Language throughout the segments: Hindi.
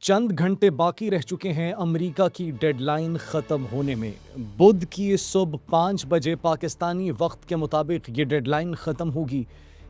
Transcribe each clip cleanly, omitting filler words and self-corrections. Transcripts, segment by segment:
चंद घंटे बाकी रह चुके हैं अमेरिका की डेडलाइन ख़त्म होने में। बुध की सुबह 5 बजे पाकिस्तानी वक्त के मुताबिक ये डेडलाइन ख़त्म होगी।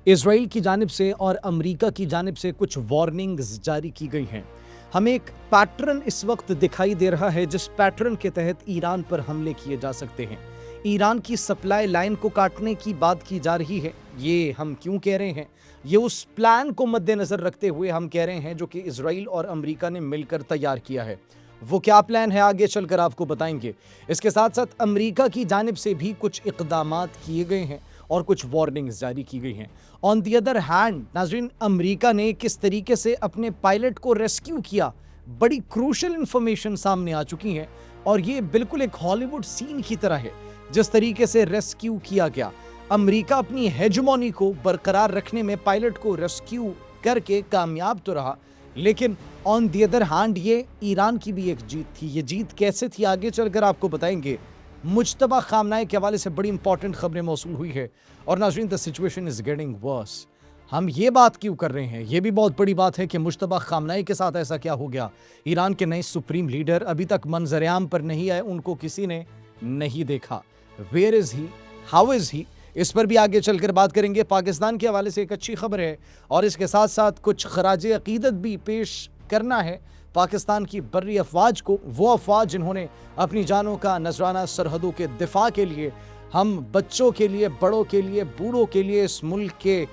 इसराइल की जानिब से और अमेरिका की जानिब से कुछ वार्निंग्स जारी की गई हैं। हमें एक पैटर्न इस वक्त दिखाई दे रहा है जिस पैटर्न के तहत ईरान पर हमले किए जा सकते हैं। ईरान की सप्लाई लाइन को काटने की बात की जा रही है। ये हम क्यों कह रहे हैं? ये उस प्लान को मद्देनजर रखते हुए हम कह रहे हैं जो कि इसराइल और अमेरिका ने मिलकर तैयार किया है। वो क्या प्लान है आगे चलकर आपको बताएंगे। इसके साथ साथ अमेरिका की जानिब से भी कुछ इक़दामात किए गए हैं और कुछ वार्निंग्स जारी की गई हैं। ऑन दी अदर हैंड नाज़रीन, अमेरिका ने किस तरीके से अपने पायलट को रेस्क्यू किया, बड़ी क्रूशल इंफॉर्मेशन सामने आ चुकी है और ये बिल्कुल एक हॉलीवुड सीन की तरह है जिस तरीके से रेस्क्यू किया गया। अमेरिका अपनी हेजमोनी को बरकरार रखने में पायलट को रेस्क्यू करके कामयाब तो रहा, लेकिन ऑन दी अदर हैंड ये ईरान की भी एक जीत थी। ये जीत कैसे थी आगे चलकर आपको बताएंगे। मुज्तबा खामनाई के हवाले से बड़ी इंपॉर्टेंट खबरें मौसूल हुई है और नाज़रीन the situation is getting worse. हम ये बात क्यों कर रहे हैं? ये भी बहुत बड़ी बात है कि मुज्तबा खामनाई के साथ ऐसा क्या हो गया। ईरान के नए सुप्रीम लीडर अभी तक मंजर-ए-आम पर नहीं आए, उनको किसी ने नहीं देखा। Where is he, how is he, इस पर भी आगे चलकर बात करेंगे। पाकिस्तान के हवाले से एक अच्छी खबर है और इसके साथ साथ कुछ खराज अकीदत भी पेश करना है पाकिस्तान की बर्री अफवाज को, वो अफवाज जिन्होंने अपनी जानों का नजराना सरहदों के दिफा के लिए, हम बच्चों के लिए, बड़ों के लिए, बूढ़ों के लिए, इस मुल्क के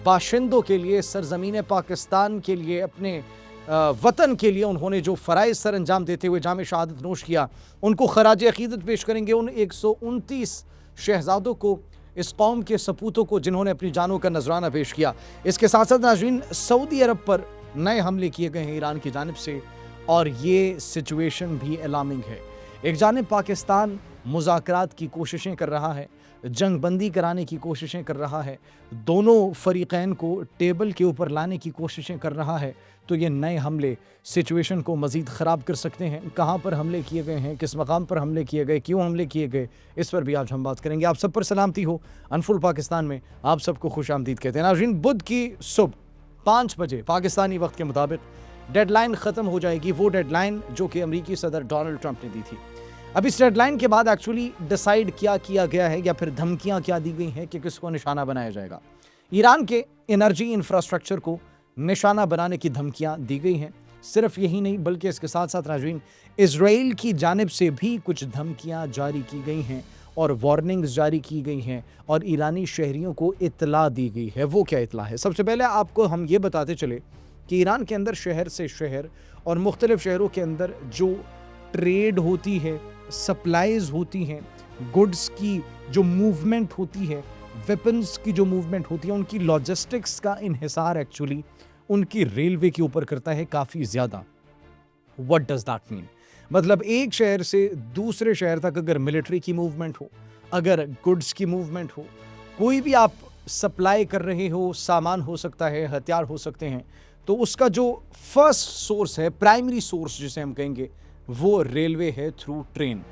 बाशिंदों के लिए, सरजमीन पाकिस्तान के लिए, अपने वतन के लिए उन्होंने जो फ़राइज़ सर अंजाम देते हुए जाम शहादत नोश किया, उनको खराज अकीदत पेश करेंगे। उन 129 शहजादों को, इस कौम के सपूतों को जिन्होंने अपनी जानों का नजराना पेश किया। इसके साथ साथ नाज़रीन सऊदी अरब पर नए हमले किए गए हैं ईरान की जानिब से और ये सिचुएशन भी अलार्मिंग है। एक जानिब पाकिस्तान मुज़ाकरात की कोशिशें कर रहा है, जंगबंदी कराने की कोशिशें कर रहा है, दोनों फरीक़ैन को टेबल के ऊपर लाने की कोशिशें कर रहा है, तो ये नए हमले सिचुएशन को मज़ीद ख़राब कर सकते हैं। कहाँ पर हमले किए गए हैं, किस मकाम पर हमले किए गए, क्यों हमले किए गए, इस पर भी आज हम बात करेंगे। आप सब पर सलामती हो। अनफुल पाकिस्तान में आप सबको खुश आमदीद कहते हैं। नाज़रीन, बुध की सुबह 5 बजे पाकिस्तानी वक्त के मुताबिक डेडलाइन ख़त्म हो जाएगी, वो डेडलाइन जो कि अमरीकी सदर डोनाल्ड ट्रंप ने दी थी। अब इस डेडलाइन के बाद एक्चुअली डिसाइड क्या किया गया है या फिर धमकियां क्या दी गई हैं कि किसको निशाना बनाया जाएगा। ईरान के एनर्जी इंफ्रास्ट्रक्चर को निशाना बनाने की धमकियां दी गई हैं। सिर्फ यही नहीं बल्कि इसके साथ साथ नाज़रीन इसराइल की जानिब से भी कुछ धमकियां जारी की गई हैं और वार्निंग्स जारी की गई हैं और ईरानी शहरियों को इत्तला दी गई है। वो क्या इत्तला है? सबसे पहले आपको हम ये बताते चले कि ईरान के अंदर शहर से शहर और मुख्तलिफ शहरों के अंदर जो ट्रेड होती है, सप्लाईज होती हैं, गुड्स की जो मूवमेंट होती है, वेपन्स की जो मूवमेंट होती है, उनकी लॉजिस्टिक्स का इन्हिसार एक्चुअली उनकी रेलवे के ऊपर करता है काफ़ी ज़्यादा। What does that mean? मतलब एक शहर से दूसरे शहर तक अगर मिलिट्री की मूवमेंट हो, अगर गुड्स की मूवमेंट हो, कोई भी आप सप्लाई कर रहे हो, सामान हो सकता है, हथियार हो सकते हैं, तो उसका जो फर्स्ट सोर्स है, प्राइमरी सोर्स जिसे हम कहेंगे, वो रेलवे है थ्रू ट्रेन।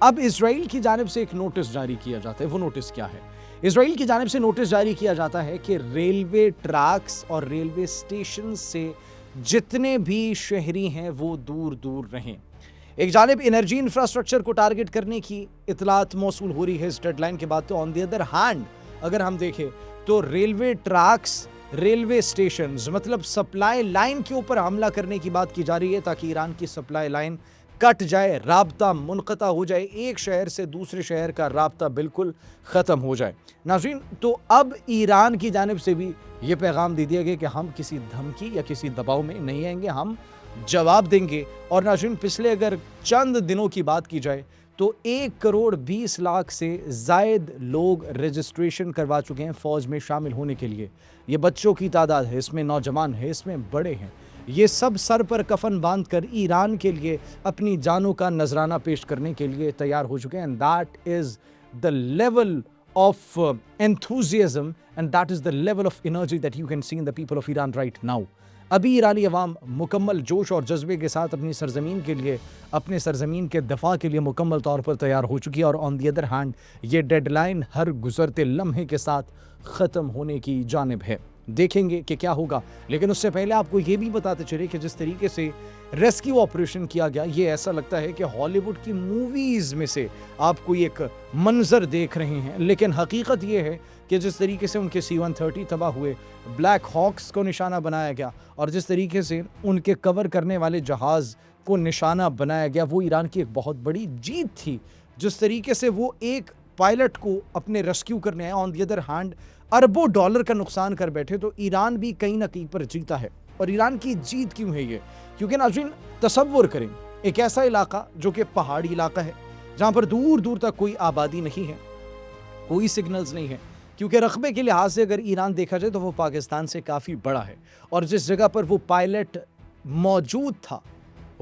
अब इसराइल की जानिब से एक नोटिस जारी किया जाता है। वो नोटिस क्या है? इसराइल की जानिब से नोटिस जारी किया जाता है कि रेलवे ट्रैक्स और रेलवे स्टेशन से जितने भी शहरी हैं वो दूर दूर रहें। एक जानिब एनर्जी इंफ्रास्ट्रक्चर को टारगेट करने की इतलात मौसूल हो रही है इस डेडलाइन के बाद। तो ऑन द अदर हैंड अगर हम देखें तो रेलवे ट्रैक्स, रेलवे स्टेशंस, मतलब सप्लाई लाइन के ऊपर हमला करने की बात की जा रही है ताकि ईरान की सप्लाई लाइन कट जाए, राब्ता मुनक़ता हो जाए, एक शहर से दूसरे शहर का राब्ता बिल्कुल ख़त्म हो जाए। नाज़रीन, तो अब ईरान की जानिब से भी ये पैगाम दे दिया गया कि हम किसी धमकी या किसी दबाव में नहीं आएंगे, हम जवाब देंगे। और नाज़रीन, पिछले अगर चंद दिनों की बात की जाए तो 1,20,00,000 से ज़ायद लोग रजिस्ट्रेशन करवा चुके हैं फ़ौज में शामिल होने के लिए। ये बच्चों की तादाद है, इसमें नौजवान है, इसमें बड़े हैं। ये सब सर पर कफन बांध कर ईरान के लिए अपनी जानों का नजराना पेश करने के लिए तैयार हो चुके हैं। And that is the level of enthusiasm and that is the level of energy that you can see in the people of Iran right now. अभी ईरानी अवाम मुकम्मल जोश और जज्बे के साथ अपनी सरजमीन के लिए, अपने सरजमीन के दफा के लिए मुकम्मल तौर पर तैयार हो चुकी है। और ऑन दी अदर हैंड ये डेडलाइन हर गुजरते लम्हे के साथ ख़त्म होने की जानिब है। देखेंगे कि क्या होगा। लेकिन उससे पहले आपको ये भी बताते चले कि जिस तरीके से रेस्क्यू ऑपरेशन किया गया, ये ऐसा लगता है कि हॉलीवुड की मूवीज़ में से आप कोई एक मंजर देख रहे हैं। लेकिन हकीकत ये है कि जिस तरीके से उनके C-130 तबाह हुए, ब्लैक हॉक्स को निशाना बनाया गया और जिस तरीके से उनके कवर करने वाले जहाज़ को निशाना बनाया गया, वो ईरान की एक बहुत बड़ी जीत थी। जिस तरीके से वो एक पायलट को अपने रेस्क्यू करने आए, ऑन द अदर हैंड अरबों डॉलर का नुकसान कर बैठे, तो ईरान भी कहीं ना कहीं पर जीता है। और ईरान की जीत क्यों है ये? क्योंकि नाज़रीन तसव्वुर करें, एक ऐसा इलाका जो कि पहाड़ी इलाका है, जहाँ पर दूर दूर तक कोई आबादी नहीं है, कोई सिग्नल्स नहीं है, क्योंकि रकबे के लिहाज से अगर ईरान देखा जाए तो वो पाकिस्तान से काफ़ी बड़ा है। और जिस जगह पर वो पायलट मौजूद था,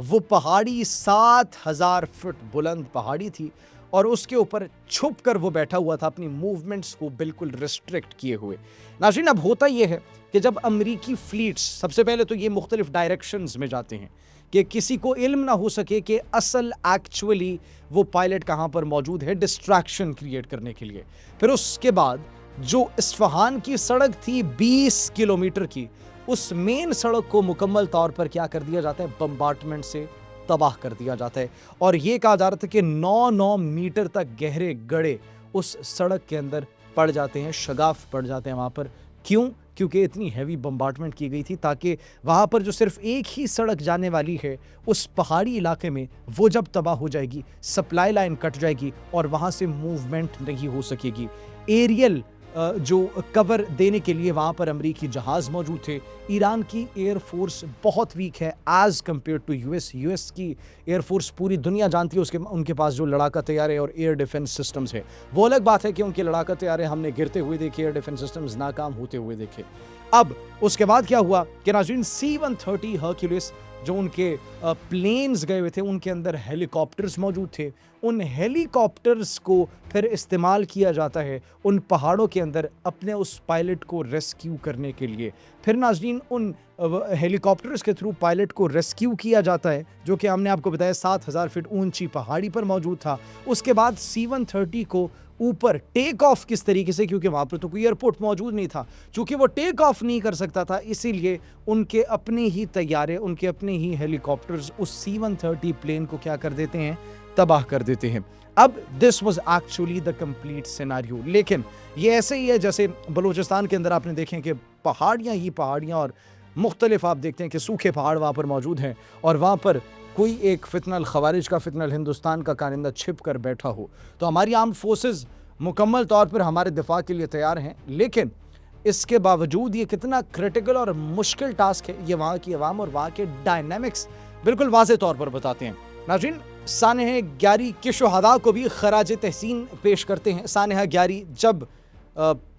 वो पहाड़ी 7,000 फुट बुलंद पहाड़ी थी और उसके ऊपर छुप कर वो बैठा हुआ था, अपनी मूवमेंट्स को बिल्कुल रिस्ट्रिक्ट किए हुए। नाज़रीन, अब होता यह है कि जब अमरीकी फ्लीट्स, सबसे पहले तो ये मुख्तलिफ डायरेक्शंस में जाते हैं कि किसी को इल्म ना हो सके कि असल एक्चुअली वो पायलट कहाँ पर मौजूद है, डिस्ट्रैक्शन क्रिएट करने के लिए। फिर उसके बाद जो इस्फहान की सड़क थी 20 किलोमीटर की, उस मेन सड़क को मुकम्मल तौर पर क्या कर दिया जाता है, बम्बार्टमेंट से तबाह कर दिया जाता है। और ये कहा जा रहा था कि 9-9 मीटर तक गहरे गड्ढे उस सड़क के अंदर पड़ जाते हैं, शगाफ पड़ जाते हैं वहाँ पर। क्यों? क्योंकि इतनी हैवी बम्बार्टमेंट की गई थी ताकि वहाँ पर जो सिर्फ एक ही सड़क जाने वाली है उस पहाड़ी इलाके में, वो जब तबाह हो जाएगी, सप्लाई लाइन कट जाएगी और वहाँ से मूवमेंट नहीं हो सकेगी। एरियल जो कवर देने के लिए वहाँ पर अमरीकी जहाज़ मौजूद थे। ईरान की एयरफोर्स बहुत वीक है एज़ कम्पेयर टू यूएस की एयरफोर्स पूरी दुनिया जानती है, उनके पास जो लड़ाका तैयारे और एयर डिफेंस सिस्टम्स है। वो अलग बात है कि उनके लड़ाका तैयारे हमने गिरते हुए देखे, एयर डिफेंस सिस्टम्स नाकाम होते हुए देखे। अब उसके बाद क्या हुआ कि नाज़रीन, C-130 हर्क्यूलिस जो उनके प्लेन्स गए हुए थे, उनके अंदर हेलीकॉप्टर्स मौजूद थे। उन हेलीकॉप्टर्स को फिर इस्तेमाल किया जाता है उन पहाड़ों के अंदर अपने उस पायलट को रेस्क्यू करने के लिए। फिर नाज़रीन, उन हेलीकॉप्टर्स के थ्रू पायलट को रेस्क्यू किया जाता है, जो कि हमने आपको बताया 7,000 फीट ऊंची पहाड़ी पर मौजूद था। उसके बाद C-130 को ऊपर टेक ऑफ किस तरीके से, क्योंकि वहाँ पर तो कोई एयरपोर्ट मौजूद नहीं था, चूँकि वो टेक ऑफ नहीं कर सकता था, इसीलिए उनके अपने ही तैयारे, उनके अपने ही हेलीकॉप्टर्स उस C-130 प्लेन को क्या कर देते हैं, तबाह कर देते हैं। अब this was actually the complete scenario. लेकिन ये ऐसे ही है जैसे बलूचिस्तान के अंदर आपने देखें कि पहाड़ियाँ ही पहाड़ियाँ और मुख्तलिफ आप देखते हैं कि सूखे पहाड़ वहाँ पर मौजूद हैं और वहाँ पर कोई एक फितनल खवारिज का, फितनल हिंदुस्तान का कारिंदा छिप कर बैठा हो। तो हमारी आर्म्ड फोर्सेस मुकम्मल तौर पर हमारे दिफा के लिए तैयार हैं, लेकिन इसके बावजूद ये कितना क्रिटिकल और मुश्किल टास्क है, ये वहाँ की अवाम और वहाँ के डायनामिक्स बिल्कुल वाज़े तौर पर बताते हैं। नाज़रीन, सानह ग्यारी के शुहदा को भी खराज तहसीन पेश करते हैं। सानह ग्यारी जब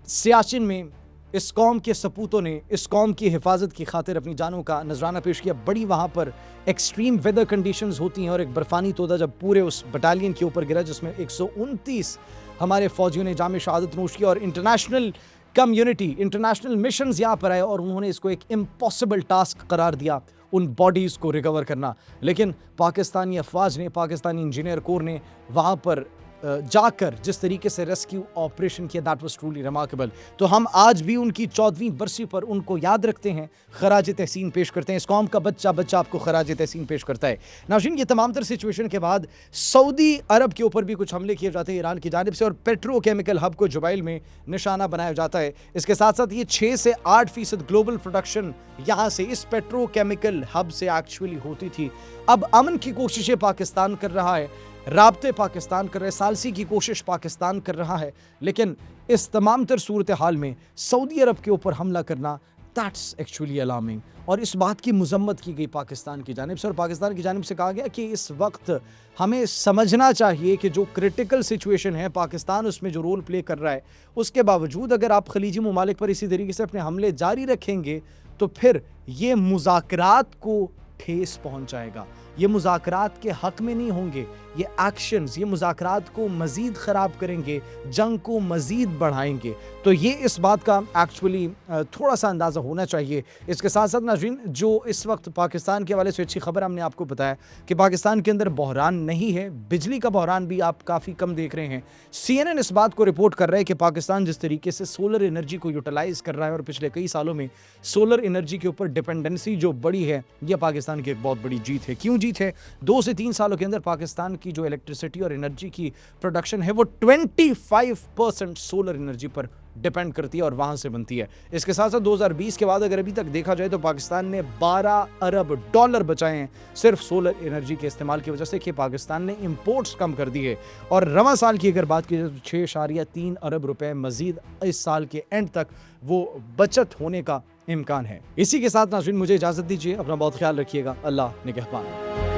सियाचिन में इस कौम के सपूतों ने इस कौम की हिफाजत की खातिर अपनी जानों का नजराना पेश किया, बड़ी वहाँ पर एक्सट्रीम वेदर कंडीशंस होती हैं और एक बर्फ़ानी तोदा जब पूरे उस बटालियन के ऊपर गिरा जिसमें 129 हमारे फ़ौजियों ने जाम शहादत नोश की और इंटरनेशनल कम्युनिटी, इंटरनेशनल मिशंस यहाँ पर आए और उन्होंने इसको एक इम्पॉसिबल टास्क करार दिया, उन बॉडीज़ को रिकवर करना। लेकिन पाकिस्तानी अफवाज ने, पाकिस्तानी इंजीनियर कोर ने वहाँ पर जाकर जिस तरीके से रेस्क्यू ऑपरेशन किया, दैट वाज ट्रूली रिमार्केबल। तो हम आज भी उनकी 14वीं बरसी पर उनको याद रखते हैं, खराज तहसीन पेश करते हैं। इस कौम का बच्चा बच्चा आपको खराज तहसीन पेश करता है। नाज़रीन, ये तमाम तर सिचुएशन के बाद सऊदी अरब के ऊपर भी कुछ हमले किए जाते हैं ईरान की जानिब से और पेट्रोकेमिकल हब को जुबैल में निशाना बनाया जाता है। इसके साथ साथ ये 6 से 8% ग्लोबल प्रोडक्शन यहाँ से इस पेट्रोकेमिकल हब से एक्चुअली होती थी। अब अमन की कोशिशें पाकिस्तान कर रहा है, राब्ते पाकिस्तान कर रहे, सालसी की कोशिश पाकिस्तान कर रहा है, लेकिन इस तमाम तर सूरत हाल में सऊदी अरब के ऊपर हमला करना, दैट्स एक्चुअली अलार्मिंग। और इस बात की मजम्मत की गई पाकिस्तान की जानिब से और पाकिस्तान की जानिब से कहा गया कि इस वक्त हमें समझना चाहिए कि जो क्रिटिकल सिचुएशन है पाकिस्तान उसमें जो रोल प्ले कर रहा है, उसके बावजूद अगर आप खलीजी ममालिक पर इसी तरीके से अपने हमले जारी रखेंगे तो फिर ये मुज़ाकरात को ठेस पहुंचाएगा। ये मुज़ाकरात के हक में नहीं होंगे। ये एक्शंस, ये मुज़ाकरात को मज़ीद ख़राब करेंगे, जंग को मज़ीद बढ़ाएंगे। तो ये इस बात का एक्चुअली थोड़ा सा अंदाज़ा होना चाहिए। इसके साथ साथ नाज़रीन, जो इस वक्त पाकिस्तान के हवाले से अच्छी खबर हमने आपको बताया कि पाकिस्तान के अंदर बहरान नहीं है, बिजली का बहरान भी आप काफ़ी कम देख रहे हैं। CNN इस बात को रिपोर्ट कर रहा है कि पाकिस्तान जिस तरीके से सोलर एनर्जी को यूटिलाइज़ कर रहा है और पिछले कई सालों में सोलर एनर्जी के ऊपर डिपेंडेंसी जो बड़ी है, यह पाकिस्तान की एक बहुत बड़ी जीत है। क्यों जीत है? 2 से 3 सालों के अंदर पाकिस्तान की जो इलेक्ट्रिसिटी और एनर्जी की प्रोडक्शन है वो 25% सोलर एनर्जी पर डिपेंड करती है और वहां से बनती है। इसके साथ साथ 2020 के बाद अगर अभी तक देखा जाए तो पाकिस्तान ने $12 अरब बचाए हैं सिर्फ सोलर एनर्जी के इस्तेमाल की वजह से कि पाकिस्तान ने इंपोर्ट्स कम कर दी है। और रवां साल की अगर बात की जाए तो 6.3 अरब रुपए मजीद इस साल के एंड तक वो बचत होने का इम्कान है। इसी के साथ नाज़रीन मुझे इजाजत दीजिए, अपना बहुत ख्याल रखिएगा। अल्लाह निगहबान।